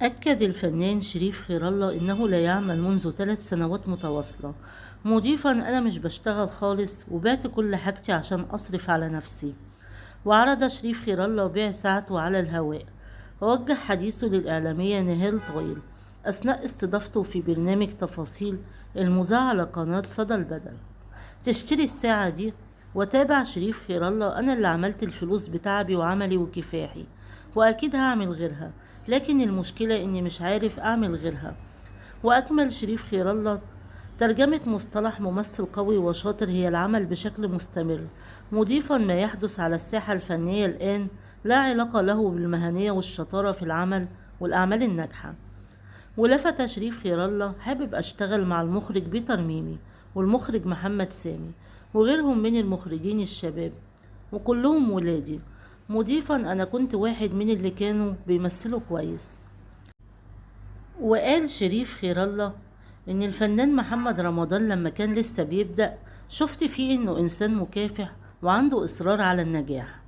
أكد الفنان شريف خير الله إنه لا يعمل منذ 3 سنوات متواصلة، مضيفا: أنا مش بشتغل خالص وبعت كل حاجتي عشان أصرف على نفسي. وعرض شريف خير الله بيع ساعته على الهواء، ووجه حديثه للإعلامية نهال طويل أثناء استضافته في برنامج تفاصيل المذاع على قناة صدى البدل. تشتري الساعة دي؟ وتابع شريف خير الله: أنا اللي عملت الفلوس بتعبي وعملي وكفاحي، وأكيد هعمل غيرها، لكن المشكلة إني مش عارف أعمل غيرها. وأكمل شريف خير الله: ترجمة مصطلح ممثل قوي وشاطر هي العمل بشكل مستمر، مضيفا: ما يحدث على الساحة الفنية الآن لا علاقة له بالمهنية والشطارة في العمل والأعمال الناجحة. ولفت شريف خير الله: حابب أشتغل مع المخرج بيتر ميمي والمخرج محمد سامي وغيرهم من المخرجين الشباب وكلهم ولادي، مضيفا: أنا كنت واحد من اللي كانوا بيمثلوا كويس. وقال شريف خير الله إن الفنان محمد رمضان لما كان لسه بيبدأ شفت فيه إنه إنسان مكافح وعنده إصرار على النجاح.